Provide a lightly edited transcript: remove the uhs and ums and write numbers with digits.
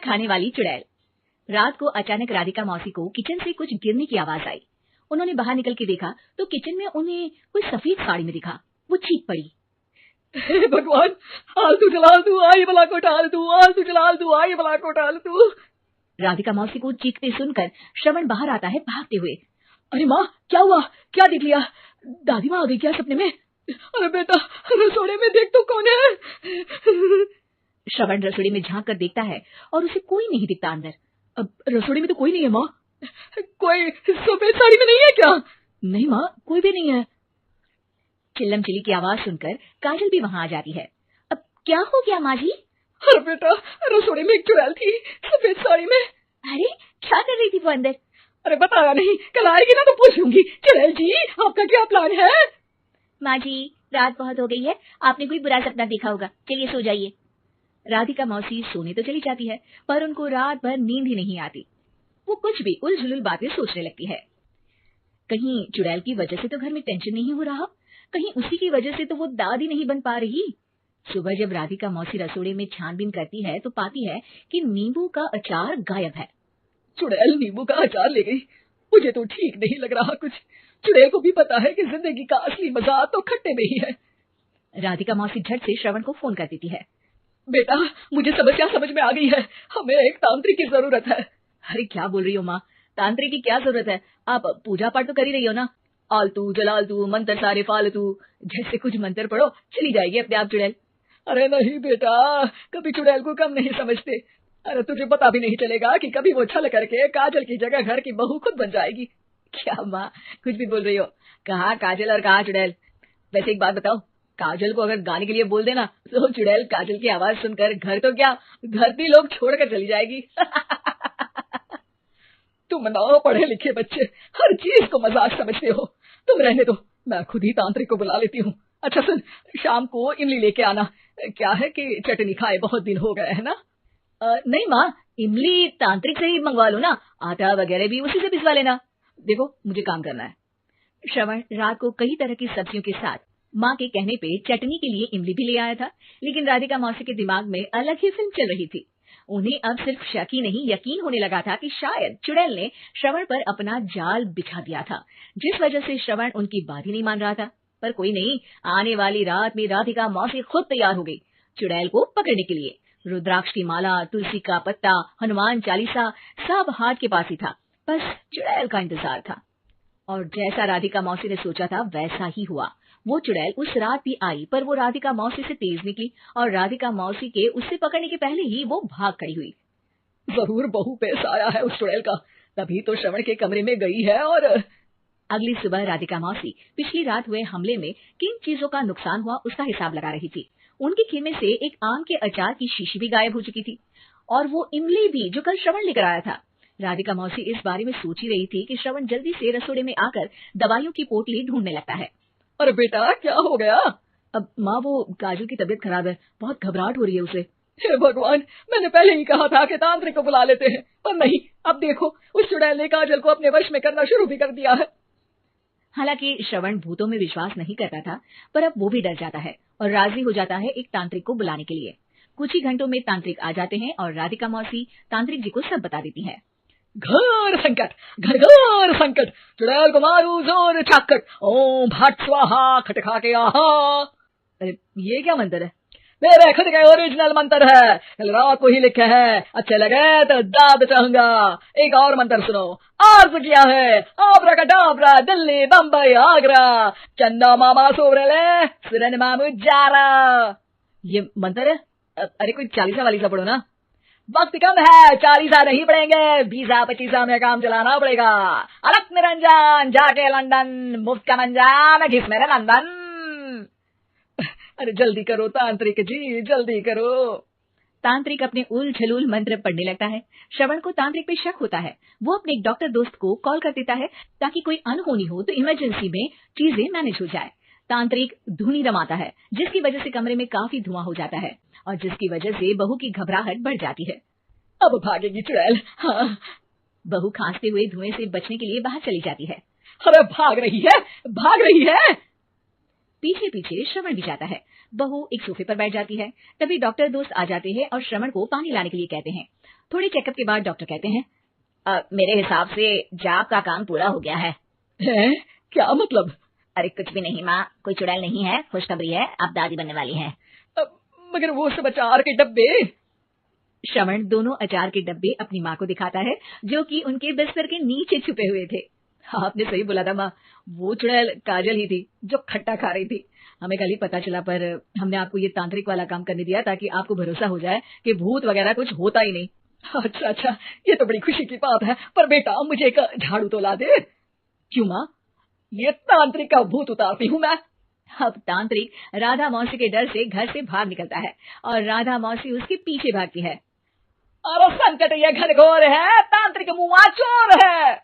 खाने वाली चुड़ैल। रात को अचानक राधिका मौसी को किचन से कुछ गिरने की आवाज आई। उन्होंने बाहर निकल के देखा तो किचन में उन्हें कोई सफेद साड़ी में दिखा। वो चीख पड़ी, हे भगवान, आलतू जलाल तू आई भला को टाल तू, आलतू जलाल तू आई भला को टाल तू। राधिका मौसी को चीखते सुनकर श्रवण बाहर आता है भागते हुए। अरे माँ, क्या हुआ? क्या देख लिया? दादी माँ आ गई क्या सपने में? अरे बेटा, रसोड़े में देख तो कौन है? श्रवण रसोड़ी में झांक कर देखता है और उसे कोई नहीं दिखता अंदर। अब रसोड़ी में तो कोई नहीं है माँ। कोई सफेद साड़ी में नहीं है क्या? नहीं माँ, कोई भी नहीं है। चिल्लम चिल्ली की आवाज सुनकर काजल भी वहां आ जाती है। अब क्या हो गया माँ जी? अरे बेटा, रसोड़ी में एक चुड़ैल थी सफेद साड़ी में। अरे क्या कर रही थी वो अंदर? अरे बताया नहीं, कल आएगी ना तो पूछूंगी। चुड़ैल जी, आपका क्या प्लान है? माँ जी, रात बहुत हो गई है, आपने कोई बुरा सपना देखा होगा, चलिए सो जाइए। राधिका मौसी सोने तो चली जाती है पर उनको रात भर नींद ही नहीं आती। वो कुछ भी उलझुल बातें सोचने लगती है। कहीं चुड़ैल की वजह से तो घर में टेंशन नहीं हो रहा, कहीं उसी की वजह से तो वो दादी नहीं बन पा रही। सुबह जब राधिका मौसी रसोड़े में छानबीन करती है तो पाती है कि नींबू का अचार गायब है। चुड़ैल नींबू का अचार ले गई, मुझे तो ठीक नहीं लग रहा कुछ। चुड़ैल को भी पता है कि जिंदगी का असली मजा तो खट्टे में ही है। राधिका मौसी झट से श्रवण को फोन कर देती है। बेटा, मुझे समस्या समझ में आ गई है, हमें एक तांत्रिक की जरूरत है। अरे क्या बोल रही हो माँ, तांत्रिक की क्या जरूरत है? आप पूजा पाठ तो कर ही रही हो ना। आलतू जलालतू मंत्र सारे फालतू जैसे कुछ मंत्र पढ़ो, चली जाएगी अपने आप चुड़ैल। अरे नहीं बेटा, कभी चुड़ैल को कम नहीं समझते। अरे तुझे पता भी नहीं चलेगा कि कभी वो छल करके काजल की जगह घर की बहू खुद बन जाएगी। क्या माँ, कुछ भी बोल रही हो? कहाँ काजल और कहाँ चुड़ैल? वैसे एक बात बताओ, काजल को अगर गाने के लिए बोल देना तो चुड़ैल काजल की आवाज सुनकर घर तो क्या धरती लोग छोड़कर चली जाएगी। तुम ना पढ़े लिखे बच्चे हर चीज को मजाक समझते हो। तुम रहने दो, मैं खुद ही तांत्रिक को बुला लेती हूँ। अच्छा सुन, शाम को इमली लेके आना। क्या है कि चटनी खाए बहुत दिन हो गए है ना। नहीं माँ, इमली तांत्रिक से ही मंगवा लो ना, आटा वगैरह भी उसी से पिसवा लेना। देखो मुझे काम करना है। श्रवण रात को कई तरह की सब्जियों के साथ माँ के कहने पे चटनी के लिए इमली भी ले आया था, लेकिन राधिका मौसी के दिमाग में अलग ही फिल्म चल रही थी। उन्हें अब सिर्फ शक ही नहीं यकीन होने लगा था कि शायद चुड़ैल ने श्रवण पर अपना जाल बिछा दिया था, जिस वजह से श्रवण उनकी बात ही नहीं मान रहा था। पर कोई नहीं, आने वाली रात में राधिका मौसी खुद तैयार हो गई चुड़ैल को पकड़ने के लिए। रुद्राक्ष की माला, तुलसी का पत्ता, हनुमान चालीसा सब हाथ के पास ही था, बस चुड़ैल का इंतजार था। और जैसा राधिका मौसी ने सोचा था वैसा ही हुआ। वो चुड़ैल उस रात भी आई, पर वो राधिका मौसी से तेज निकली और राधिका मौसी के उससे पकड़ने के पहले ही वो भाग खड़ी हुई। जरूर बहू पे साया है उस चुड़ैल का, तभी तो श्रवण के कमरे में गई है। और अगली सुबह राधिका मौसी पिछली रात हुए हमले में किन चीजों का नुकसान हुआ उसका हिसाब लगा रही थी। उनके खेमे से एक आम के अचार की शीशी भी गायब हो चुकी थी और वो इमली भी जो कल श्रवण लेकर आया था। राधिका मौसी इस बारे में सोच ही रही थी कि श्रवण जल्दी से रसोड़े में आकर दवाइयों की पोटली ढूंढने लगता है। अरे बेटा, क्या हो गया? अब माँ, वो काजल की तबीयत खराब है, बहुत घबराहट हो रही है उसे। हे भगवान, मैंने पहले ही कहा था कि तांत्रिक को बुला लेते हैं, पर नहीं। अब देखो, उस चुड़ैल ने काजल को अपने वश में करना शुरू भी कर दिया है। हालांकि श्रवण भूतों में विश्वास नहीं करता था, पर अब वो भी डर जाता है और राजी हो जाता है एक तांत्रिक को बुलाने के लिए। कुछ ही घंटों में तांत्रिक आ जाते हैं और राधिका मौसी तांत्रिक जी को सब बता देती है। घर संकट, घर घर संकट, चुड़ैल को मारू जोर ठाकट, ओम भट स्वाहा खटखा के आहा। अरे ये क्या मंत्र है? मेरे खुद का ओरिजिनल मंत्र है, कल रात को ही लिखे है। अच्छे लगे तो दाद चाहूंगा। एक और मंत्र सुनो। अर्ज किया है आबराकाडाबरा, दिल्ली बम्बई आगरा, चंदा मामा सोवरले सुरन मामू जारा। ये मंत्र है? अरे कोई चालीसा वालीसा पढ़ो ना। वक्त कम है, 40 नहीं पड़ेंगे, 20-25 में काम चलाना पड़ेगा। अलग निरंजन जाके लंदन, मुफ्त का मंजान घिस मेरे लंदन। अरे जल्दी करो तांत्रिक जी, जल्दी करो। तांत्रिक अपने उल झलूल मंत्र पढ़ने लगता है। श्रवण को तांत्रिक पे शक होता है। वो अपने एक डॉक्टर दोस्त को कॉल कर देता है ताकि कोई अनहोनी हो तो इमरजेंसी में चीजें मैनेज हो जाए। तांत्रिक धुनी रमाता है, जिसकी वजह से कमरे में काफी धुआं हो जाता है और जिसकी वजह से बहू की घबराहट बढ़ जाती है। अब भागेगी चुड़ैल। हाँ। बहू खांसते हुए धुएं से बचने के लिए बाहर चली जाती है। अरे भाग रही है, भाग रही है। पीछे पीछे श्रवण भी जाता है। बहू एक सोफे पर बैठ जाती है। तभी डॉक्टर दोस्त आ जाते हैं और श्रवण को पानी लाने के लिए कहते हैं। थोड़े चेकअप के बाद डॉक्टर कहते हैं, मेरे हिसाब से जाप का काम पूरा हो गया है। क्या मतलब? अरे कुछ भी नहीं माँ, कोई चुड़ैल नहीं है, खुशखबरी है, अब दादी बनने वाली है। मगर वो सब अचार के डब्बे। श्रवण दोनों अचार के डब्बे अपनी माँ को दिखाता है, जो कि उनके बिस्तर के नीचे छुपे हुए थे। आपने सही बोला था माँ, वो चुड़ैल काजल ही थी जो खट्टा खा रही थी। हमें कल ही पता चला, पर हमने आपको ये तांत्रिक वाला काम करने दिया ताकि आपको भरोसा हो जाए कि भूत वगैरह कुछ होता ही नहीं। अच्छा, ये तो बड़ी खुशी की बात है, पर बेटा मुझे एक झाड़ू तो ला दे। क्यों माँ? ये तांत्रिक का भूत उतारती हूँ मैं। अब तांत्रिक राधा मौसी के डर से घर से भाग निकलता है और राधा मौसी उसके पीछे भागती है। अरे संकट ये घनघोर है, तांत्रिक मुआ चोर है।